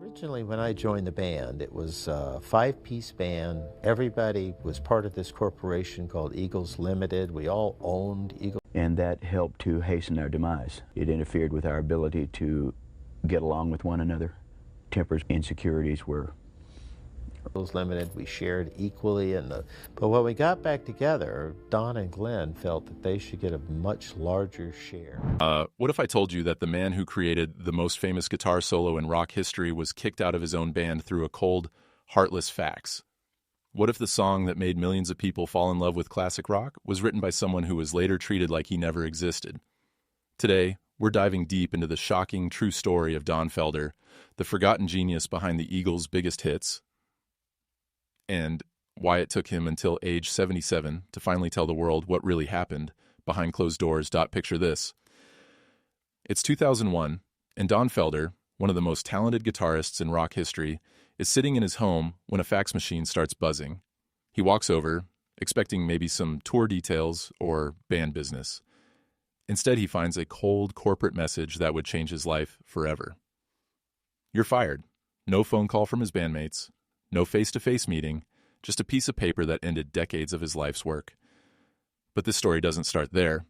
Originally, when I joined the band, it was a five-piece band. Everybody was part of this corporation called Eagles Limited. We all owned Eagles. And that helped to hasten our demise. It interfered with our ability to get along with one another. Tempers, insecurities were Limited. We shared equally, but when we got back together, Don and Glenn felt that they should get a much larger share. What if I told you that the man who created the most famous guitar solo in rock history was kicked out of his own band through a cold, heartless fax? What if the song that made millions of people fall in love with classic rock was written by someone who was later treated like he never existed? Today, we're diving deep into the shocking true story of Don Felder, the forgotten genius behind the Eagles' biggest hits, and why it took him until age 77 to finally tell the world what really happened behind closed doors. Picture this. It's 2001, and Don Felder, one of the most talented guitarists in rock history, is sitting in his home when a fax machine starts buzzing. He walks over, expecting maybe some tour details or band business. Instead, he finds a cold corporate message that would change his life forever. You're fired. No phone call from his bandmates. No face-to-face meeting, just a piece of paper that ended decades of his life's work. But this story doesn't start there.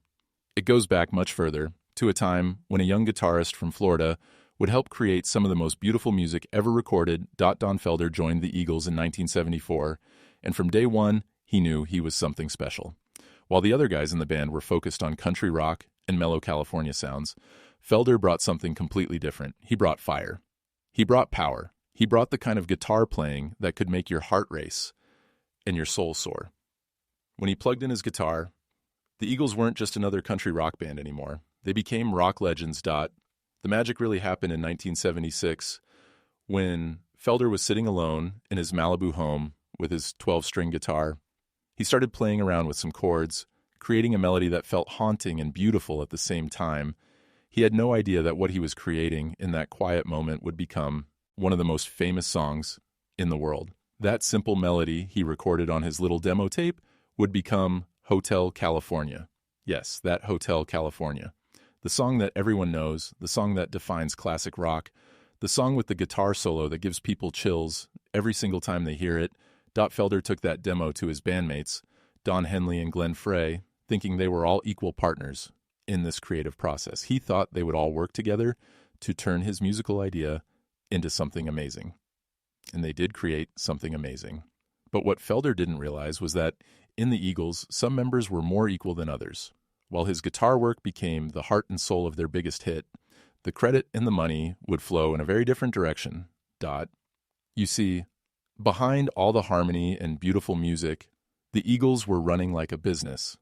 It goes back much further, to a time when a young guitarist from Florida would help create some of the most beautiful music ever recorded. Don Felder joined the Eagles in 1974, and from day one, he knew he was something special. While the other guys in the band were focused on country rock and mellow California sounds, Felder brought something completely different. He brought fire. He brought power. He brought the kind of guitar playing that could make your heart race and your soul soar. When he plugged in his guitar, the Eagles weren't just another country rock band anymore. They became rock legends. The magic really happened in 1976 when Felder was sitting alone in his Malibu home with his 12-string guitar. He started playing around with some chords, creating a melody that felt haunting and beautiful at the same time. He had no idea that what he was creating in that quiet moment would become one of the most famous songs in the world. That simple melody he recorded on his little demo tape would become Hotel California. Yes, that Hotel California. The song that everyone knows, the song that defines classic rock, the song with the guitar solo that gives people chills every single time they hear it. Felder took that demo to his bandmates, Don Henley and Glenn Frey, thinking they were all equal partners in this creative process. He thought they would all work together to turn his musical idea into something amazing. And they did create something amazing. But what Felder didn't realize was that in the Eagles, some members were more equal than others. While his guitar work became the heart and soul of their biggest hit, the credit and the money would flow in a very different direction. You see, behind all the harmony and beautiful music, the Eagles were running like a business.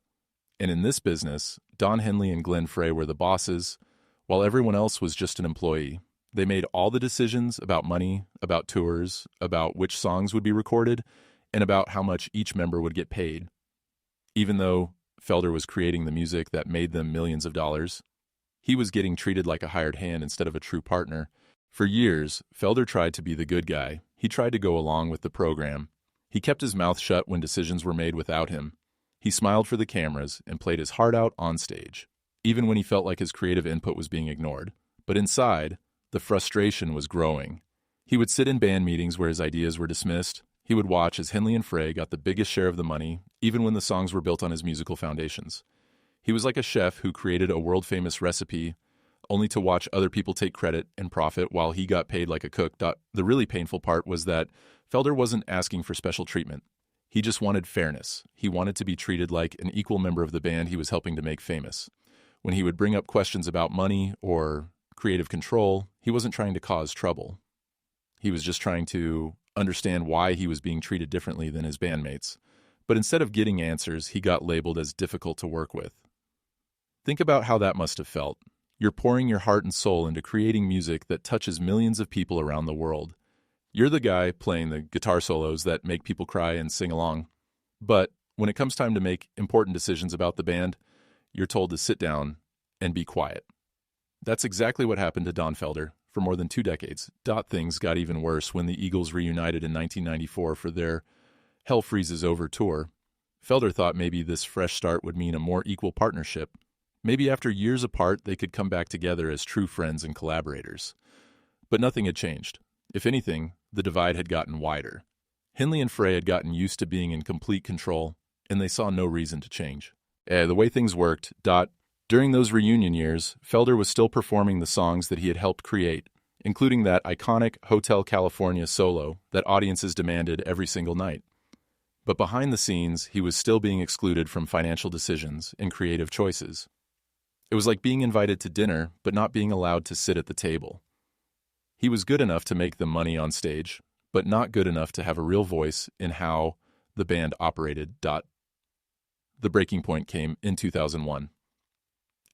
And in this business, Don Henley and Glenn Frey were the bosses, while everyone else was just an employee. They made all the decisions about money, about tours, about which songs would be recorded, and about how much each member would get paid. Even though Felder was creating the music that made them millions of dollars, he was getting treated like a hired hand instead of a true partner. For years, Felder tried to be the good guy. He tried to go along with the program. He kept his mouth shut when decisions were made without him. He smiled for the cameras and played his heart out on stage, even when he felt like his creative input was being ignored. But inside, the frustration was growing. He would sit in band meetings where his ideas were dismissed. He would watch as Henley and Frey got the biggest share of the money, even when the songs were built on his musical foundations. He was like a chef who created a world-famous recipe only to watch other people take credit and profit while he got paid like a cook. The really painful part was that Felder wasn't asking for special treatment. He just wanted fairness. He wanted to be treated like an equal member of the band he was helping to make famous. When he would bring up questions about money or creative control, he wasn't trying to cause trouble. He was just trying to understand why he was being treated differently than his bandmates. But instead of getting answers, he got labeled as difficult to work with. Think about how that must have felt. You're pouring your heart and soul into creating music that touches millions of people around the world. You're the guy playing the guitar solos that make people cry and sing along. But when it comes time to make important decisions about the band, you're told to sit down and be quiet. That's exactly what happened to Don Felder for more than 2 decades. Things got even worse when the Eagles reunited in 1994 for their Hell Freezes Over tour. Felder thought maybe this fresh start would mean a more equal partnership. Maybe after years apart, they could come back together as true friends and collaborators. But nothing had changed. If anything, the divide had gotten wider. Henley and Frey had gotten used to being in complete control, and they saw no reason to change. The way things worked, during those reunion years, Felder was still performing the songs that he had helped create, including that iconic Hotel California solo that audiences demanded every single night. But behind the scenes, he was still being excluded from financial decisions and creative choices. It was like being invited to dinner, but not being allowed to sit at the table. He was good enough to make the money on stage, but not good enough to have a real voice in how the band operated. The breaking point came in 2001.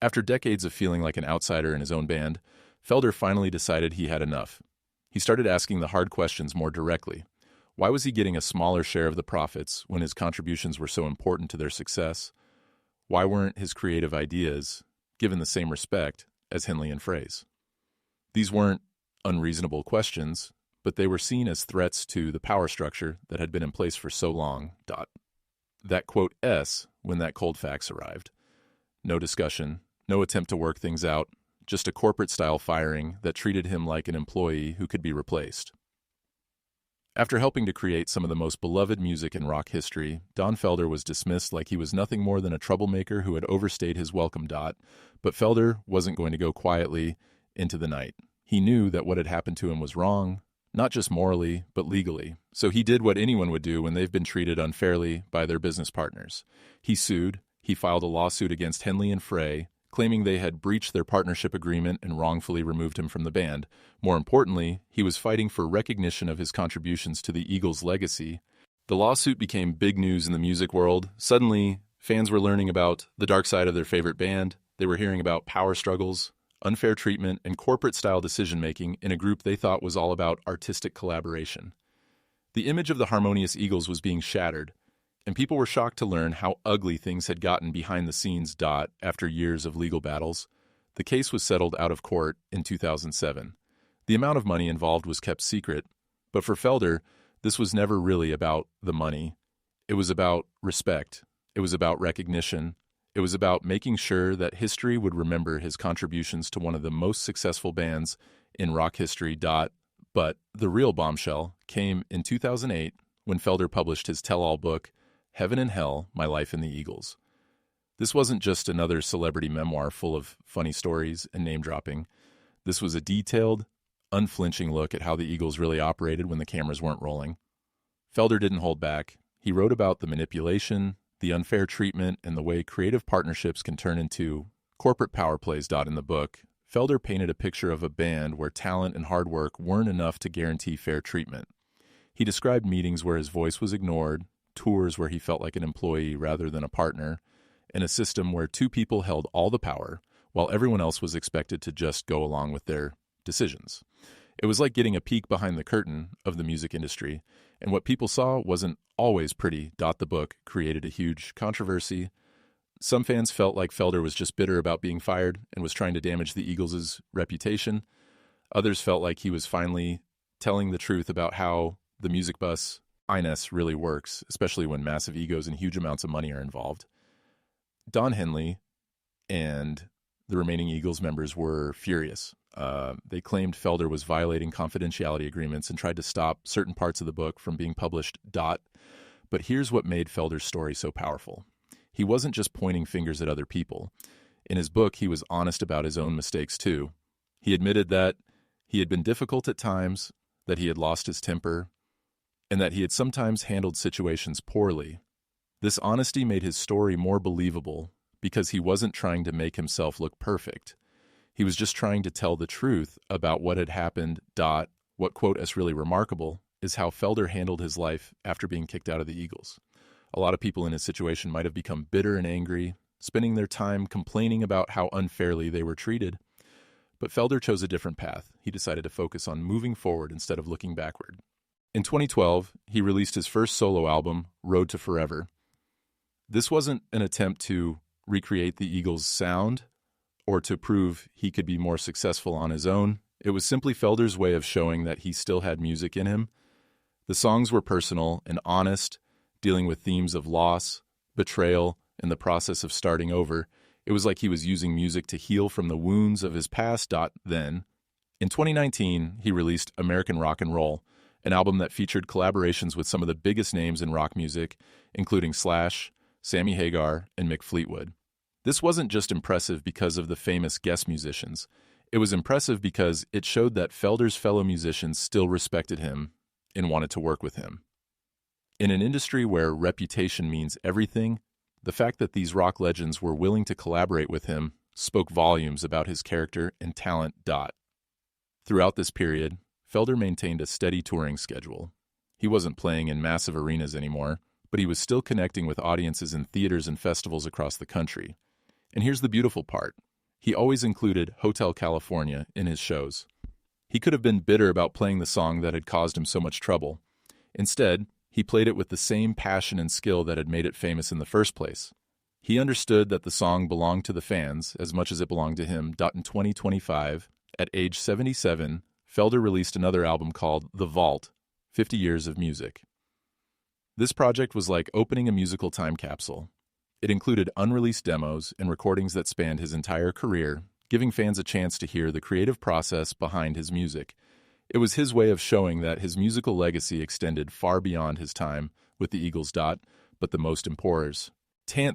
After decades of feeling like an outsider in his own band, Felder finally decided he had enough. He started asking the hard questions more directly. Why was he getting a smaller share of the profits when his contributions were so important to their success? Why weren't his creative ideas given the same respect as Henley and Frey's? These weren't unreasonable questions, but they were seen as threats to the power structure that had been in place for so long. That quote S when that cold fax arrived. No discussion, no attempt to work things out, just a corporate-style firing that treated him like an employee who could be replaced. After helping to create some of the most beloved music in rock history, Don Felder was dismissed like he was nothing more than a troublemaker who had overstayed his welcome. But Felder wasn't going to go quietly into the night. He knew that what had happened to him was wrong, not just morally, but legally. So he did what anyone would do when they've been treated unfairly by their business partners. He sued. He filed a lawsuit against Henley and Frey, claiming they had breached their partnership agreement and wrongfully removed him from the band. More importantly, he was fighting for recognition of his contributions to the Eagles' legacy. The lawsuit became big news in the music world. Suddenly, fans were learning about the dark side of their favorite band. They were hearing about power struggles, unfair treatment, and corporate-style decision-making in a group they thought was all about artistic collaboration. The image of the harmonious Eagles was being shattered, and people were shocked to learn how ugly things had gotten behind the scenes. After years of legal battles, the case was settled out of court in 2007. The amount of money involved was kept secret, but for Felder, this was never really about the money. It was about respect. It was about recognition. It was about making sure that history would remember his contributions to one of the most successful bands in rock history. But the real bombshell came in 2008 when Felder published his tell-all book, Heaven and Hell, My Life in the Eagles. This wasn't just another celebrity memoir full of funny stories and name-dropping. This was a detailed, unflinching look at how the Eagles really operated when the cameras weren't rolling. Felder didn't hold back. He wrote about the manipulation, the unfair treatment, and the way creative partnerships can turn into corporate power plays. In the book, Felder painted a picture of a band where talent and hard work weren't enough to guarantee fair treatment. He described meetings where his voice was ignored, tours where he felt like an employee rather than a partner, and a system where two people held all the power while everyone else was expected to just go along with their decisions. It was like getting a peek behind the curtain of the music industry, and what people saw wasn't always pretty. The book created a huge controversy. Some fans felt like Felder was just bitter about being fired and was trying to damage the Eagles' reputation. Others felt like he was finally telling the truth about how the music bus INS really works, especially when massive egos and huge amounts of money are involved. Don Henley and the remaining Eagles members were furious. They claimed Felder was violating confidentiality agreements and tried to stop certain parts of the book from being published. But here's what made Felder's story so powerful. He wasn't just pointing fingers at other people. In his book, he was honest about his own mistakes too. He admitted that he had been difficult at times, that he had lost his temper, and that he had sometimes handled situations poorly. This honesty made his story more believable because he wasn't trying to make himself look perfect. He was just trying to tell the truth about what had happened. What quote is really remarkable is how Felder handled his life after being kicked out of the Eagles. A lot of people in his situation might have become bitter and angry, spending their time complaining about how unfairly they were treated. But Felder chose a different path. He decided to focus on moving forward instead of looking backward. In 2012, he released his first solo album, Road to Forever. This wasn't an attempt to recreate the Eagles' sound or to prove he could be more successful on his own. It was simply Felder's way of showing that he still had music in him. The songs were personal and honest, dealing with themes of loss, betrayal, and the process of starting over. It was like he was using music to heal from the wounds of his past. Then, In 2019, he released American Rock and Roll, an album that featured collaborations with some of the biggest names in rock music, including Slash, Sammy Hagar, and Mick Fleetwood. This wasn't just impressive because of the famous guest musicians. It was impressive because it showed that Felder's fellow musicians still respected him and wanted to work with him. In an industry where reputation means everything, the fact that these rock legends were willing to collaborate with him spoke volumes about his character and talent. Throughout this period, Felder maintained a steady touring schedule. He wasn't playing in massive arenas anymore, but he was still connecting with audiences in theaters and festivals across the country. And here's the beautiful part. He always included Hotel California in his shows. He could have been bitter about playing the song that had caused him so much trouble. Instead, he played it with the same passion and skill that had made it famous in the first place. He understood that the song belonged to the fans as much as it belonged to him. In 2025, at age 77, Felder released another album called The Vault, 50 Years of Music. This project was like opening a musical time capsule. It included unreleased demos and recordings that spanned his entire career, giving fans a chance to hear the creative process behind his music. It was his way of showing that his musical legacy extended far beyond his time with the Eagles. But the most important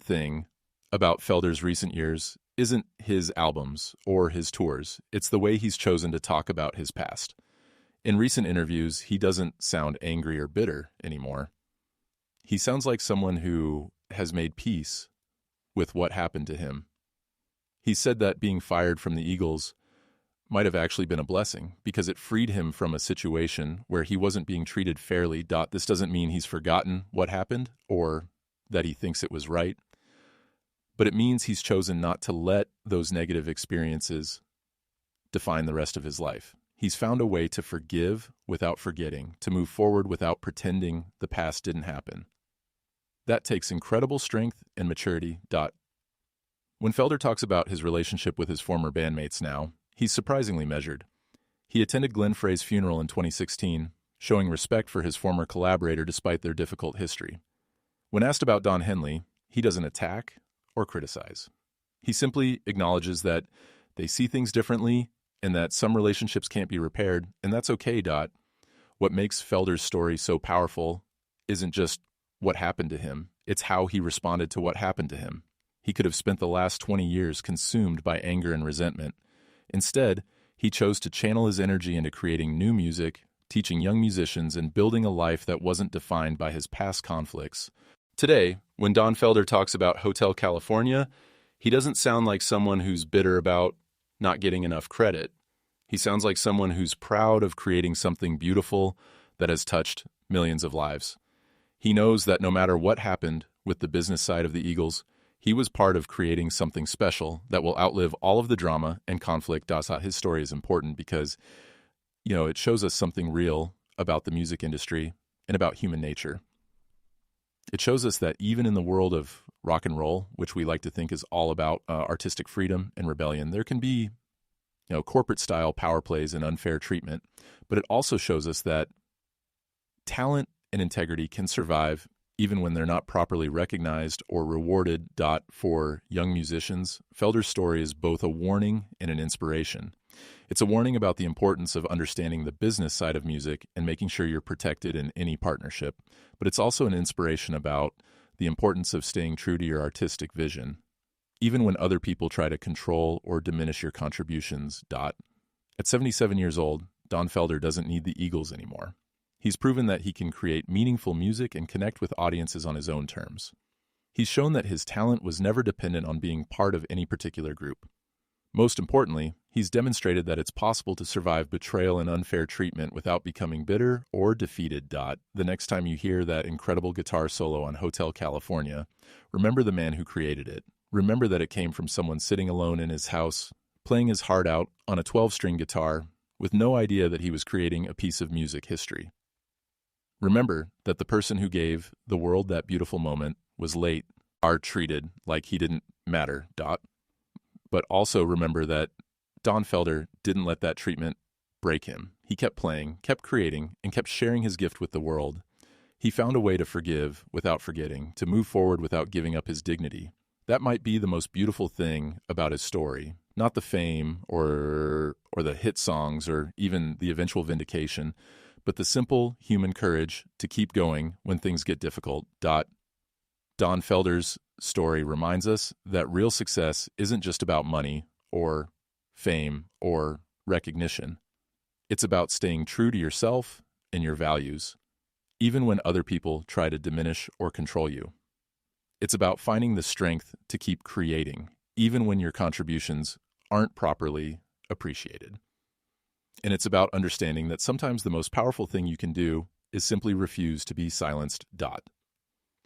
thing about Felder's recent years isn't his albums or his tours. It's the way he's chosen to talk about his past. In recent interviews, he doesn't sound angry or bitter anymore. He sounds like someone who has made peace with what happened to him. He said that being fired from the Eagles might have actually been a blessing because it freed him from a situation where he wasn't being treated fairly. This doesn't mean he's forgotten what happened or that he thinks it was right, but it means he's chosen not to let those negative experiences define the rest of his life. He's found a way to forgive without forgetting, to move forward without pretending the past didn't happen. That takes incredible strength and maturity. When Felder talks about his relationship with his former bandmates now, he's surprisingly measured. He attended Glenn Frey's funeral in 2016, showing respect for his former collaborator despite their difficult history. When asked about Don Henley, he doesn't attack or criticize. He simply acknowledges that they see things differently and that some relationships can't be repaired, and that's okay. What makes Felder's story so powerful isn't just what happened to him, it's how he responded to what happened to him. He could have spent the last 20 years consumed by anger and resentment. Instead, he chose to channel his energy into creating new music, teaching young musicians, and building a life that wasn't defined by his past conflicts. Today, when Don Felder talks about Hotel California, he doesn't sound like someone who's bitter about not getting enough credit. He sounds like someone who's proud of creating something beautiful that has touched millions of lives. He knows that no matter what happened with the business side of the Eagles, he was part of creating something special that will outlive all of the drama and conflict. His story is important because, it shows us something real about the music industry and about human nature. It shows us that even in the world of rock and roll, which we like to think is all about artistic freedom and rebellion, there can be, corporate-style power plays and unfair treatment. But it also shows us that talent and integrity can survive even when they're not properly recognized or rewarded. For young musicians, Felder's story is both a warning and an inspiration. It's a warning about the importance of understanding the business side of music and making sure you're protected in any partnership, but it's also an inspiration about the importance of staying true to your artistic vision, even when other people try to control or diminish your contributions. At 77 years old, Don Felder doesn't need the Eagles anymore. He's proven that he can create meaningful music and connect with audiences on his own terms. He's shown that his talent was never dependent on being part of any particular group. Most importantly, he's demonstrated that it's possible to survive betrayal and unfair treatment without becoming bitter or defeated. The next time you hear that incredible guitar solo on Hotel California, remember the man who created it. Remember that it came from someone sitting alone in his house, playing his heart out on a 12-string guitar, with no idea that he was creating a piece of music history. Remember that the person who gave the world that beautiful moment was late, are treated like he didn't matter. But also remember that Don Felder didn't let that treatment break him. He kept playing, kept creating, and kept sharing his gift with the world. He found a way to forgive without forgetting, to move forward without giving up his dignity. That might be the most beautiful thing about his story, Not the fame or the hit songs or even the eventual vindication, but the simple human courage to keep going when things get difficult. Don Felder's story reminds us that real success isn't just about money or fame or recognition. It's about staying true to yourself and your values, even when other people try to diminish or control you. It's about finding the strength to keep creating, even when your contributions aren't properly appreciated. And it's about understanding that sometimes the most powerful thing you can do is simply refuse to be silenced.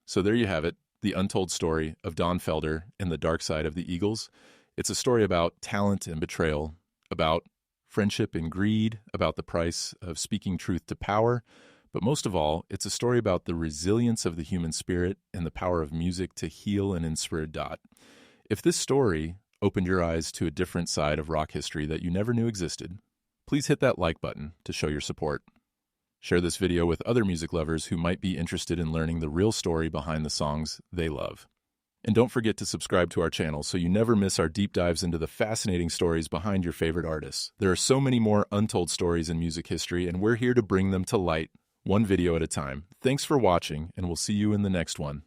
So there you have it, the untold story of Don Felder and the dark side of the Eagles. It's a story about talent and betrayal, about friendship and greed, about the price of speaking truth to power. But most of all, it's a story about the resilience of the human spirit and the power of music to heal and inspire. If this story opened your eyes to a different side of rock history that you never knew existed, please hit that like button to show your support. Share this video with other music lovers who might be interested in learning the real story behind the songs they love. And don't forget to subscribe to our channel so you never miss our deep dives into the fascinating stories behind your favorite artists. There are so many more untold stories in music history, and we're here to bring them to light, one video at a time. Thanks for watching, and we'll see you in the next one.